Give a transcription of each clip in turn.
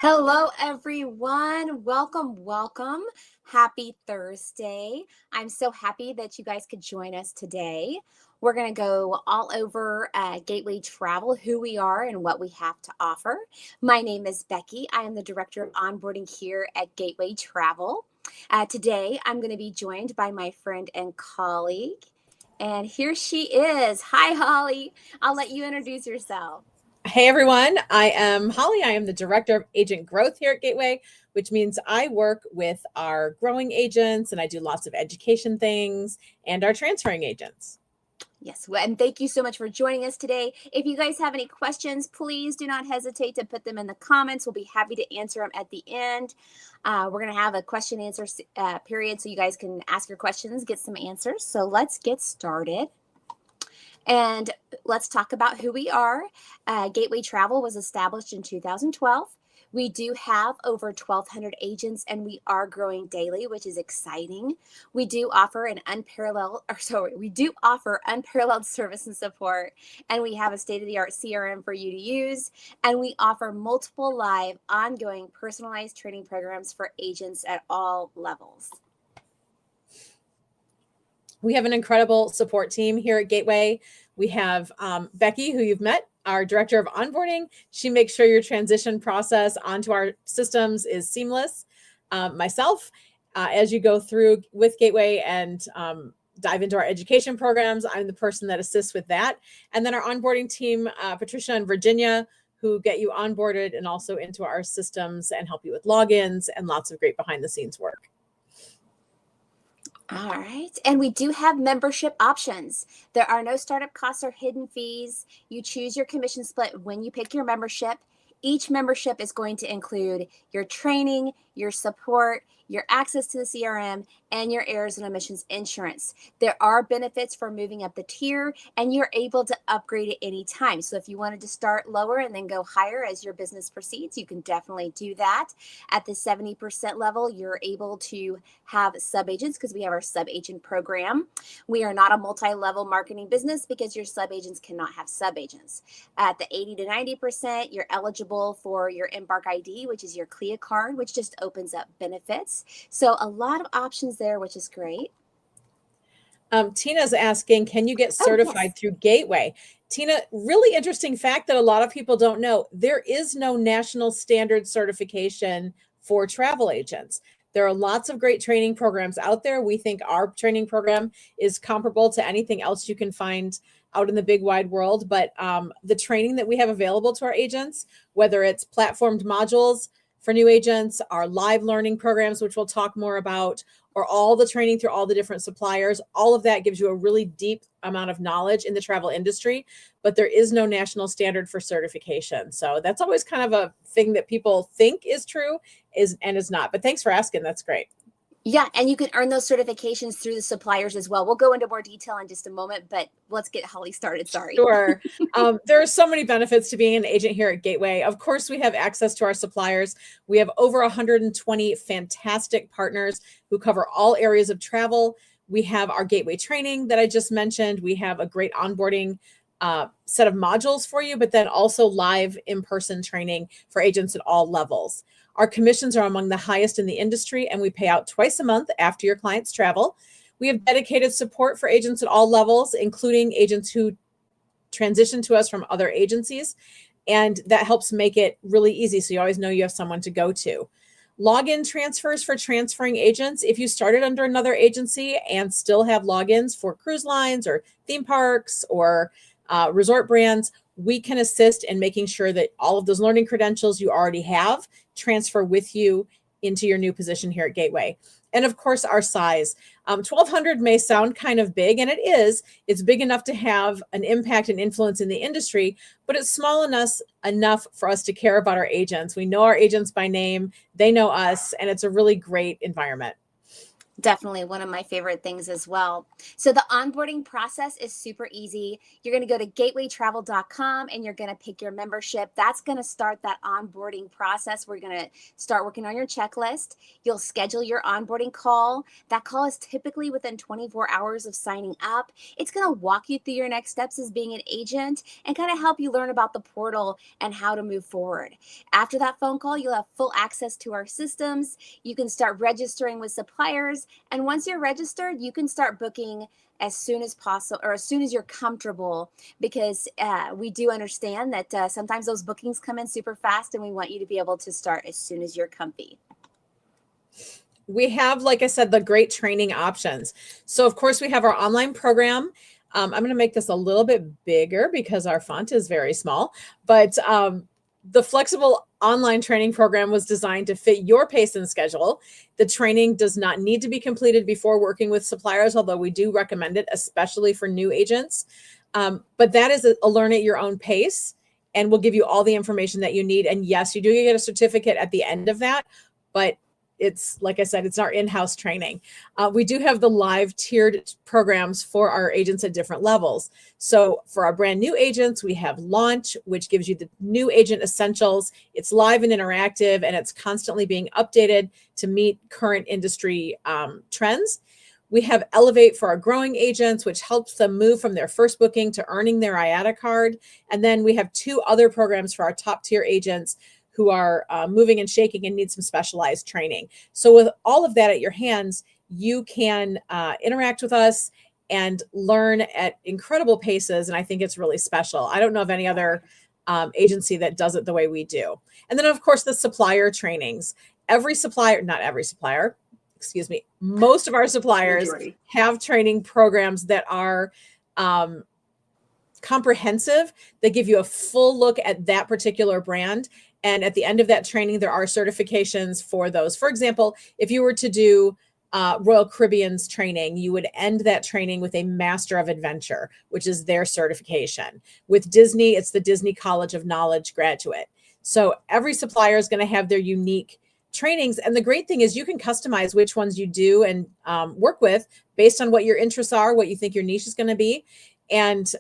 Hello, everyone. Welcome. Happy Thursday. I'm so happy that you guys could join us today. We're going to go all over Gateway Travel, who we are and what we have to offer. My name is Becky. I am the Director of Onboarding here at Gateway Travel. Today, I'm going to be joined by my friend and colleague. And here she is. Hi, Holly. I'll let you introduce yourself. Hey everyone, I am Holly. I am the Director of Agent Growth here at Gateway, which means I work with our growing agents and I do lots of education things and our transferring agents. Yes, and thank you so much for joining us today. If you guys have any questions, please do not hesitate to put them in the comments. We'll be happy to answer them at the end. We're going to have a question answer period so you guys can ask your questions, get some answers. So let's get started. And let's talk about who we are. Gateway Travel was established in 2012. We do have over 1,200 agents and we are growing daily, which is exciting. We do offer unparalleled service and support, and we have a state-of-the-art CRM for you to use. And we offer multiple live, ongoing, personalized training programs for agents at all levels. We have an incredible support team here at Gateway. We have Becky, who you've met, our Director of Onboarding. She makes sure your transition process onto our systems is seamless. Myself, as you go through with Gateway and dive into our education programs, I'm the person that assists with that. And then our onboarding team, Patricia and Virginia, who get you onboarded and also into our systems and help you with logins and lots of great behind the scenes work. All right. And we do have membership options. There are no startup costs or hidden fees. You choose your commission split when you pick your membership. Each membership is going to include your training, your support, your access to the CRM, and your errors and omissions insurance. There are benefits for moving up the tier, and you're able to upgrade at any time. So if you wanted to start lower and then go higher as your business proceeds, you can definitely do that. At the 70% level, you're able to have sub-agents because we have our sub-agent program. We are not a multi-level marketing business because your sub-agents cannot have sub-agents. At the 80 to 90%, you're eligible for your Embark ID, which is your CLIA card, which just opens up benefits. So a lot of options there, which is great. Tina's asking, can you get certified through Gateway? Tina, really interesting fact that a lot of people don't know. There is no national standard certification for travel agents. There are lots of great training programs out there. We think our training program is comparable to anything else you can find out in the big wide world. But the training that we have available to our agents, whether it's platformed modules for new agents, our live learning programs, which we'll talk more about, or all the training through all the different suppliers, all of that gives you a really deep amount of knowledge in the travel industry, but there is no national standard for certification. So that's always kind of a thing that people think is true and is not. But thanks for asking. That's great. Yeah, and you can earn those certifications through the suppliers as well. We'll go into more detail in just a moment, but let's get Holly started. Sorry. Sure. There are so many benefits to being an agent here at Gateway. Of course, we have access to our suppliers. We have over 120 fantastic partners who cover all areas of travel. We have our Gateway training that I just mentioned. We have a great onboarding set of modules for you, but then also live in-person training for agents at all levels. Our commissions are among the highest in the industry, and we pay out twice a month after your clients travel. We have dedicated support for agents at all levels, including agents who transition to us from other agencies, and that helps make it really easy, so you always know you have someone to go to. Login transfers for transferring agents. If you started under another agency and still have logins for cruise lines or theme parks or resort brands, we can assist in making sure that all of those learning credentials you already have transfer with you into your new position here at Gateway. And of course, our size. 1,200 may sound kind of big, and it is. It's big enough to have an impact and influence in the industry, but it's small enough for us to care about our agents. We know our agents by name, they know us, and it's a really great environment. Definitely one of my favorite things as well. So the onboarding process is super easy. You're going to go to gatewaytravel.com and you're going to pick your membership. That's going to start that onboarding process. We're going to start working on your checklist. You'll schedule your onboarding call. That call is typically within 24 hours of signing up. It's going to walk you through your next steps as being an agent and kind of help you learn about the portal and how to move forward. After that phone call, you'll have full access to our systems. You can start registering with suppliers. And once you're registered, you can start booking as soon as possible or as soon as you're comfortable, because we do understand that sometimes those bookings come in super fast and we want you to be able to start as soon as you're comfy. We have, like I said, the great training options. So of course we have our online program. I'm going to make this a little bit bigger because our font is very small, but the flexible online training program was designed to fit your pace and schedule. The training does not need to be completed before working with suppliers, although we do recommend it, especially for new agents. But that is a learn at your own pace, and we'll give you all the information that you need. And yes, you do get a certificate at the end of that, but it's, like I said, it's our in-house training. We do have the live tiered programs for our agents at different levels. So for our brand new agents, we have Launch, which gives you the new agent essentials. It's live and interactive, and it's constantly being updated to meet current industry trends. We have Elevate for our growing agents, which helps them move from their first booking to earning their IATA card. And then we have 2 other programs for our top tier agents who are moving and shaking and need some specialized training. So with all of that at your hands, you can interact with us and learn at incredible paces. And I think it's really special. I don't know of any other agency that does it the way we do. And then of course, the supplier trainings. Not every supplier, excuse me, most of our suppliers have training programs that are comprehensive. They give you a full look at that particular brand. And at the end of that training, there are certifications for those. For example, if you were to do Royal Caribbean's training, you would end that training with a Master of Adventure, which is their certification. With Disney, it's the Disney College of Knowledge graduate. So every supplier is going to have their unique trainings. And the great thing is you can customize which ones you do and work with based on what your interests are, what you think your niche is going to be, and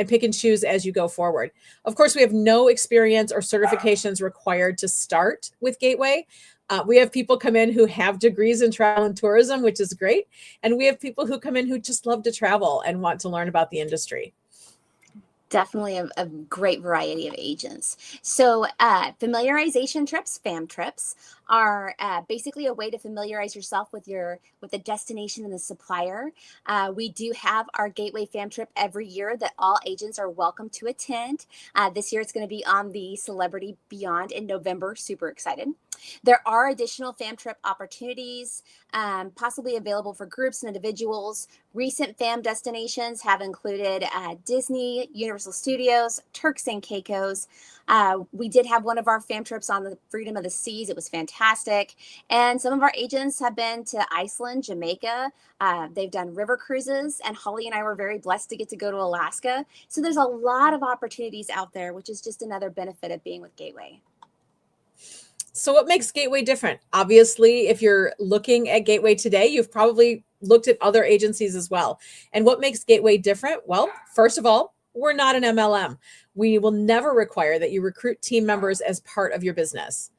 pick and choose as you go forward. Of course, we have no experience or certifications required to start with Gateway. We have people come in who have degrees in travel and tourism, which is great. And we have people who come in who just love to travel and want to learn about the industry. Definitely a great variety of agents. So familiarization trips, FAM trips, are basically a way to familiarize yourself with the destination and the supplier. We do have our Gateway FAM trip every year that all agents are welcome to attend. This year it's going to be on the Celebrity Beyond in November. Super excited. There are additional FAM trip opportunities, possibly available for groups and individuals. Recent FAM destinations have included Disney, Universal Studios, Turks and Caicos. We did have one of our FAM trips on the Freedom of the Seas. It was fantastic. And some of our agents have been to Iceland, Jamaica. They've done river cruises, and Holly and I were very blessed to get to go to Alaska. So there's a lot of opportunities out there, which is just another benefit of being with Gateway. So what makes Gateway different? Obviously, if you're looking at Gateway today, you've probably looked at other agencies as well. And what makes Gateway different? Well, first of all, we're not an MLM. We will never require that you recruit team members as part of your business.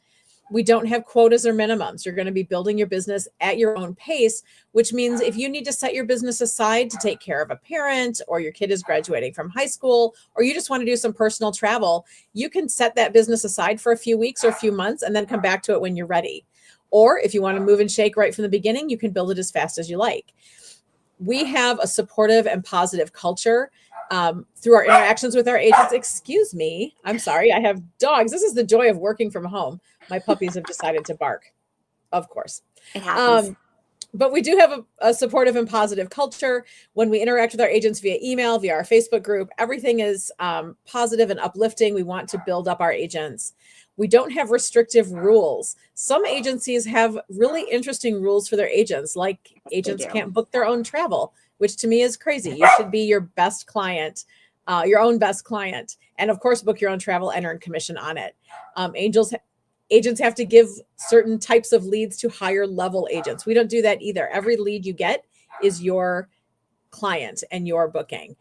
We don't have quotas or minimums. You're going to be building your business at your own pace, which means if you need to set your business aside to take care of a parent, or your kid is graduating from high school, or you just want to do some personal travel, you can set that business aside for a few weeks or a few months and then come back to it when you're ready. Or if you want to move and shake right from the beginning, you can build it as fast as you like. We have a supportive and positive culture through our interactions with our agents. Excuse me. I'm sorry. I have dogs. This is the joy of working from home. My puppies have decided to bark, of course. It happens. But we do have a supportive and positive culture. When we interact with our agents via email, via our Facebook group, everything is positive and uplifting. We want to build up our agents. We don't have restrictive rules. Some agencies have really interesting rules for their agents, like agents can't book their own travel, which to me is crazy. You should be your best client, your own best client. And of course, book your own travel and earn commission on it. Agents have to give certain types of leads to higher level agents. We don't do that either. Every lead you get is your client and your booking.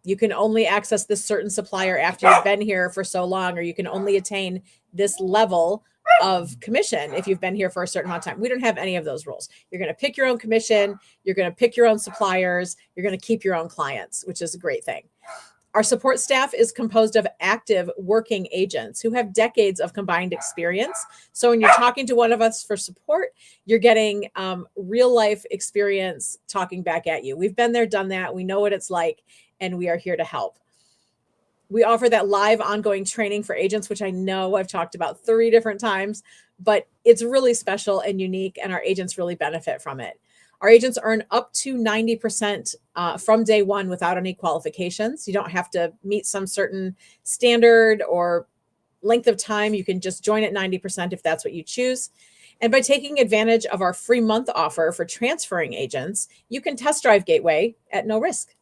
You can only access this certain supplier after you've been here for so long, or you can only attain this level of commission if you've been here for a certain amount of time. We don't have any of those rules. You're going to pick your own commission. You're going to pick your own suppliers. You're going to keep your own clients, which is a great thing. Our support staff is composed of active working agents who have decades of combined experience. So when you're talking to one of us for support, you're getting real life experience talking back at you. We've been there, done that. We know what it's like, and we are here to help. We offer that live ongoing training for agents, which I know I've talked about 3 different times, but it's really special and unique, and our agents really benefit from it. Our agents earn up to 90% from day one without any qualifications. You don't have to meet some certain standard or length of time. You can just join at 90% if that's what you choose. And by taking advantage of our free month offer for transferring agents, you can test drive Gateway at no risk.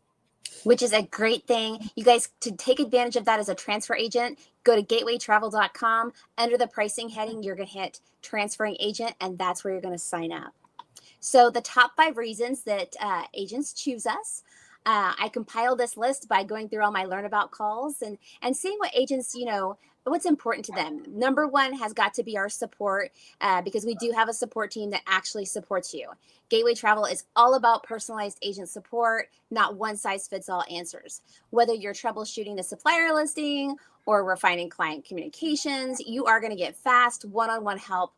Which is a great thing. You guys, to take advantage of that as a transfer agent, go to gatewaytravel.com. Under the pricing heading, you're going to hit transferring agent, and that's where you're going to sign up. So the top 5 reasons that agents choose us. I compiled this list by going through all my Learn About calls and seeing what agents, what's important to them. Number 1 has got to be our support, because we do have a support team that actually supports you. Gateway Travel is all about personalized agent support, not one size fits all answers. Whether you're troubleshooting the supplier listing or refining client communications, you are going to get fast one-on-one help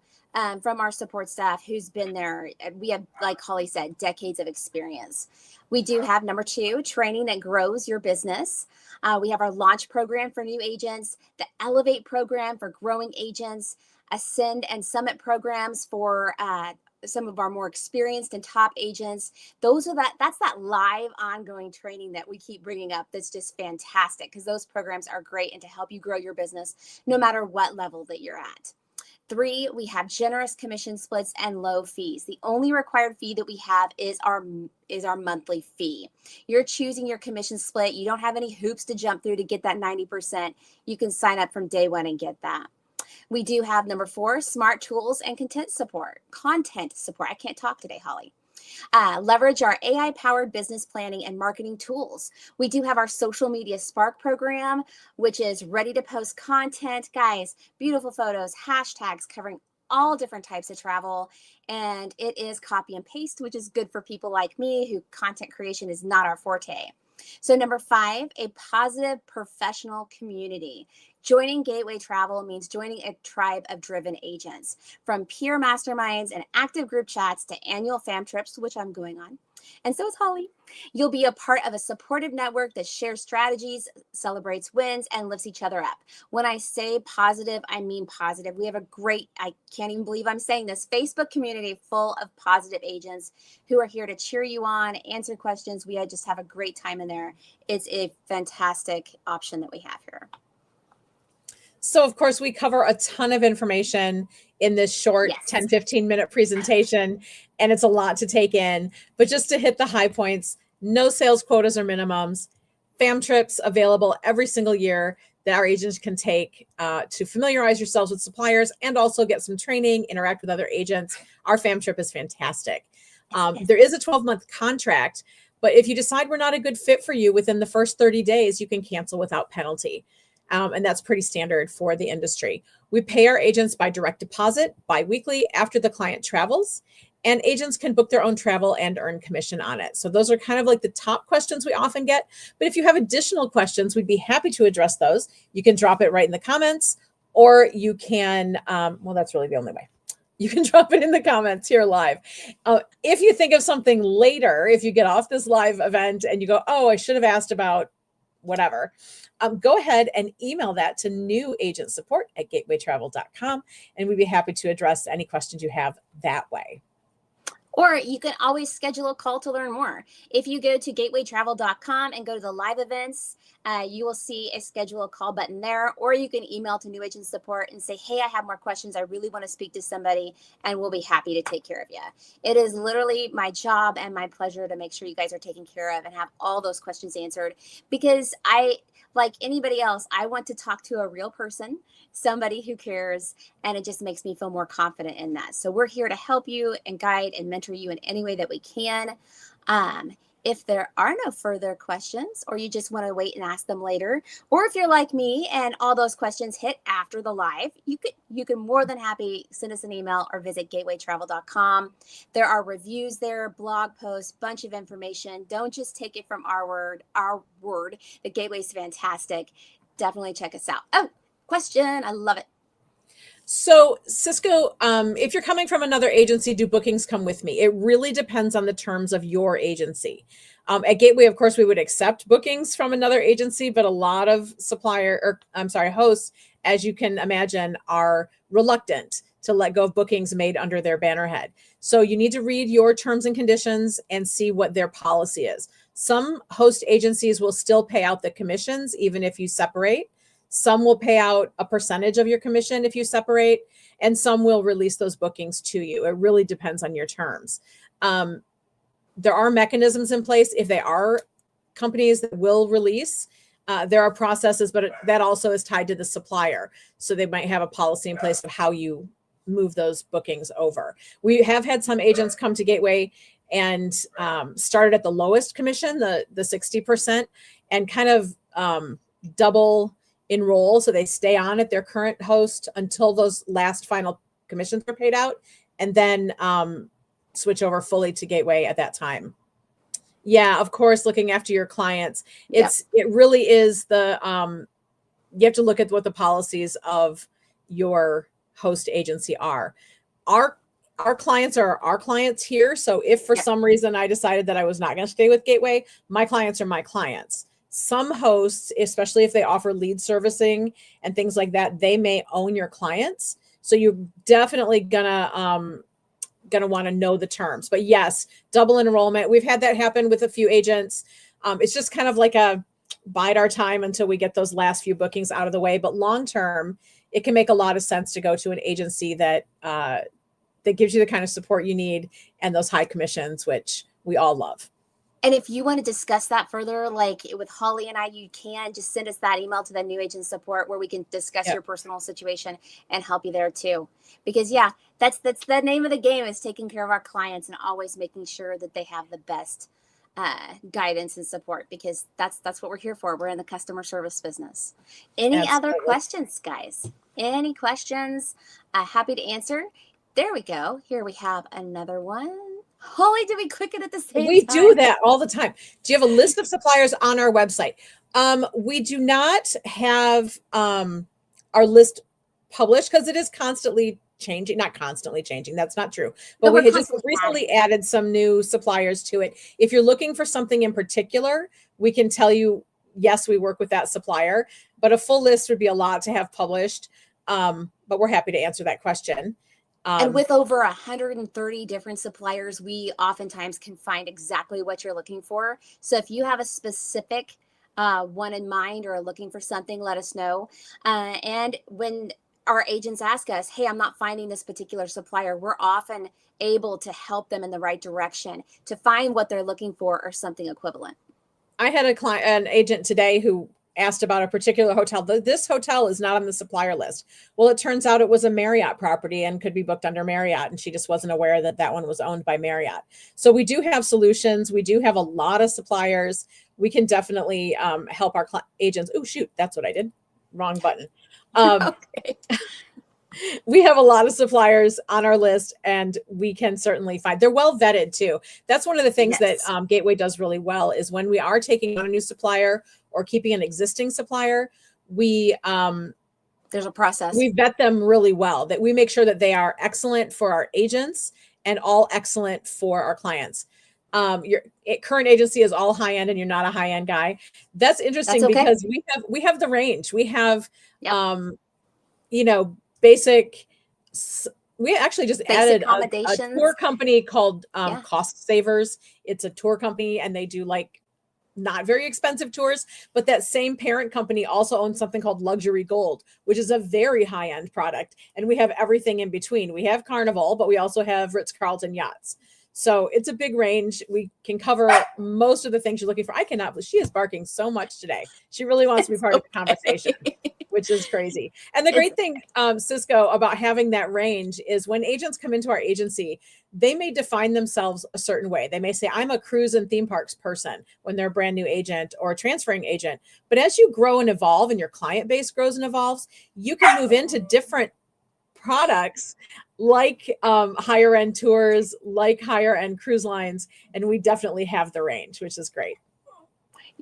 from our support staff who's been there. We have, like Holly said, decades of experience. We do have number 2, training that grows your business. We have our launch program for new agents, the Elevate program for growing agents, Ascend and Summit programs for some of our more experienced and top agents. That's that live ongoing training that we keep bringing up. That's just fantastic, because those programs are great and to help you grow your business no matter what level that you're at. 3, we have generous commission splits and low fees. The only required fee that we have is our monthly fee. You're choosing your commission split. You don't have any hoops to jump through to get that 90%. You can sign up from day 1 and get that. We do have number 4, smart tools and content support. I can't talk today, Holly. Leverage our AI-powered business planning and marketing tools. We do have our social media Spark program, which is ready to post content. Guys, beautiful photos, hashtags covering all different types of travel. And it is copy and paste, which is good for people like me who content creation is not our forte. So number 5, a positive professional community. Joining Gateway Travel means joining a tribe of driven agents. From peer masterminds and active group chats to annual fam trips, which I'm going on, and so is Holly. You'll be a part of a supportive network that shares strategies, celebrates wins, and lifts each other up. When I say positive, I mean positive. We have a great, I can't even believe I'm saying this, Facebook community full of positive agents who are here to cheer you on, answer questions. We just have a great time in there. It's a fantastic option that we have here. So, of course, we cover a ton of information in this short 10, 15-minute presentation, and it's a lot to take in. But just to hit the high points, no sales quotas or minimums, fam trips available every single year that our agents can take to familiarize yourselves with suppliers and also get some training, interact with other agents. Our fam trip is fantastic. There is a 12-month contract, but if you decide we're not a good fit for you within the first 30 days, you can cancel without penalty. And that's pretty standard for the industry. We pay our agents by direct deposit biweekly after the client travels, and agents can book their own travel and earn commission on it. So those are kind of like the top questions we often get. But if you have additional questions, we'd be happy to address those. You can drop it right in the comments, or you can, well, that's really the only way. You can drop it in the comments here live. If you think of something later, if you get off this live event and you go, oh, I should have asked about whatever, go ahead and email that to newagentsupport@gatewaytravel.com, and we'd be happy to address any questions you have that way. Or you can always schedule a call to learn more. If you go to gatewaytravel.com and go to the live events, you will see a schedule a call button there, or you can email to New Agent Support and say, hey, I have more questions. I really want to speak to somebody, and we'll be happy to take care of you. It is literally my job and my pleasure to make sure you guys are taken care of and have all those questions answered, because like anybody else, I want to talk to a real person, somebody who cares, and it just makes me feel more confident in that. So we're here to help you and guide and mentor you in any way that we can. Um, if there are no further questions, or you just want to wait and ask them later, or if you're like me and all those questions hit after the live, you can more than happy send us an email or visit gatewaytravel.com. There are reviews there, blog posts, bunch of information. Don't just take it from our word. The Gateway is fantastic. Definitely check us out. Oh, question. I love it. So Cisco, if you're coming from another agency, do bookings come with me? It really depends on the terms of your agency. At Gateway, of course, we would accept bookings from another agency, but a lot of hosts, as you can imagine, are reluctant to let go of bookings made under their bannerhead. So you need to read your terms and conditions and see what their policy is. Some host agencies will still pay out the commissions, even if you separate. Some will pay out a percentage of your commission if you separate, and some will release those bookings to you. It really depends on your terms. There are mechanisms in place if they are companies that will release. There are processes, but that also is tied to the supplier. So they might have a policy in place of how you move those bookings over. We have had some agents come to Gateway and started at the lowest commission, the 60%, and kind of double enroll. So they stay on at their current host until those last final commissions are paid out, and then switch over fully to Gateway at that time. Yeah, of course, looking after your clients. It really is you have to look at what the policies of your host agency are. Our clients are our clients here. So if for some reason I decided that I was not going to stay with Gateway, my clients are my clients. Some hosts, especially if they offer lead servicing and things like that, they may own your clients. So you're definitely gonna want to know the terms. But yes, double enrollment. We've had that happen with a few agents. It's just kind of like a bide our time until we get those last few bookings out of the way. But long term, it can make a lot of sense to go to an agency that gives you the kind of support you need and those high commissions, which we all love. And if you want to discuss that further, like with Holly and I, you can just send us that email to the new agent support where we can discuss your personal situation and help you there too. Because that's the name of the game, is taking care of our clients and always making sure that they have the best guidance and support, because that's what we're here for. We're in the customer service business. Any other questions, guys? Any questions? Happy to answer. There we go. Here we have another one. Holy, did we click it at the same time? We do that all the time. Do you have a list of suppliers on our website? We do not have our list published because it is constantly changing. Not constantly changing. That's not true. But we had just recently added some new suppliers to it. If you're looking for something in particular, we can tell you, yes, we work with that supplier. But a full list would be a lot to have published. But we're happy to answer that question. And with over 130 different suppliers, we oftentimes can find exactly what you're looking for. So if you have a specific one in mind or are looking for something, let us know. And when our agents ask us, hey, I'm not finding this particular supplier, we're often able to help them in the right direction to find what they're looking for or something equivalent. I had an agent today who asked about a particular hotel. This hotel is not on the supplier list. Well, it turns out it was a Marriott property and could be booked under Marriott, and she just wasn't aware that that one was owned by Marriott. So we do have solutions. We do have a lot of suppliers. We can definitely help our agents. Oh, shoot, that's what I did. Wrong button. Okay. We have a lot of suppliers on our list, and we can certainly find, they're well vetted too. That's one of the things that Gateway does really well, is when we are taking on a new supplier or keeping an existing supplier, we there's a process. We vet them really well, that we make sure that they are excellent for our agents and all excellent for our clients. Your current agency is all high end and you're not a high end guy. That's interesting because we have the range. We have basic. We actually just added a tour company called Cost Savers. It's a tour company and they do like not very expensive tours, but that same parent company also owns something called Luxury Gold, which is a very high-end product. And we have everything in between. We have Carnival, but we also have Ritz-Carlton yachts. So it's a big range. We can cover most of the things you're looking for. I cannot believe she is barking so much today. She really wants to be part of the conversation, which is crazy. And the great thing, Cisco, about having that range is when agents come into our agency, they may define themselves a certain way. They may say, I'm a cruise and theme parks person when they're a brand new agent or a transferring agent. But as you grow and evolve and your client base grows and evolves, you can move into different products like higher end tours, like higher end cruise lines. And we definitely have the range, which is great.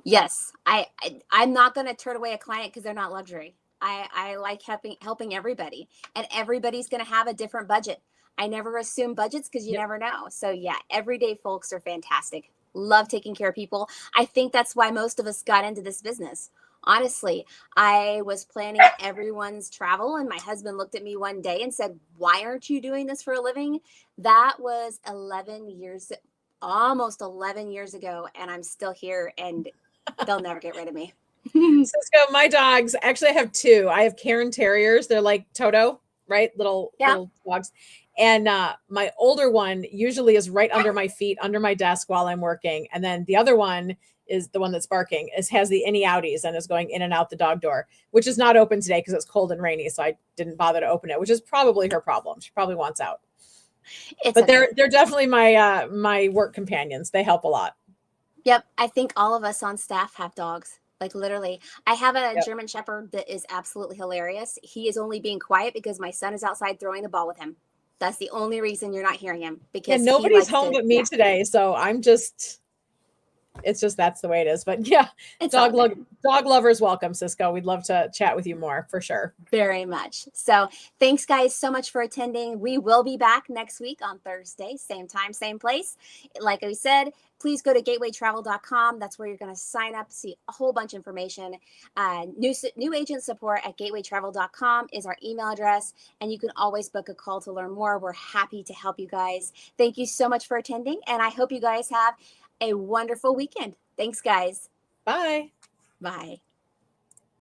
Yes, I'm not going to turn away a client because they're not luxury. I like helping everybody, and everybody's going to have a different budget. I never assume budgets because you never know. So yeah, everyday folks are fantastic. Love taking care of people. I think that's why most of us got into this business. Honestly, I was planning everyone's travel, and my husband looked at me one day and said, "Why aren't you doing this for a living?" That was 11 years, almost 11 years ago, and I'm still here, and they'll never get rid of me. Cisco, my dogs, actually I have two. I have Cairn Terriers. They're like Toto, right? Little dogs. And my older one usually is right under my feet, under my desk while I'm working. And then the other one is the one that's barking, has the innie outies and is going in and out the dog door, which is not open today because it's cold and rainy. So I didn't bother to open it, which is probably her problem. She probably wants out. But they're definitely my my work companions. They help a lot. Yep. I think all of us on staff have dogs. Like literally, I have a German Shepherd that is absolutely hilarious. He is only being quiet because my son is outside throwing the ball with him. That's the only reason you're not hearing him, because nobody's home but me today. So I'm just, it's just, that's the way it is. But yeah, dog lovers welcome, Cisco. We'd love to chat with you more for sure. Very much. So thanks guys so much for attending. We will be back next week on Thursday, same time, same place. Like we said, please go to gatewaytravel.com. That's where you're going to sign up, see a whole bunch of information. New agent support at gatewaytravel.com is our email address, and you can always book a call to learn more. We're happy to help you guys. Thank you so much for attending, and I hope you guys have a wonderful weekend. Thanks, guys. Bye. Bye.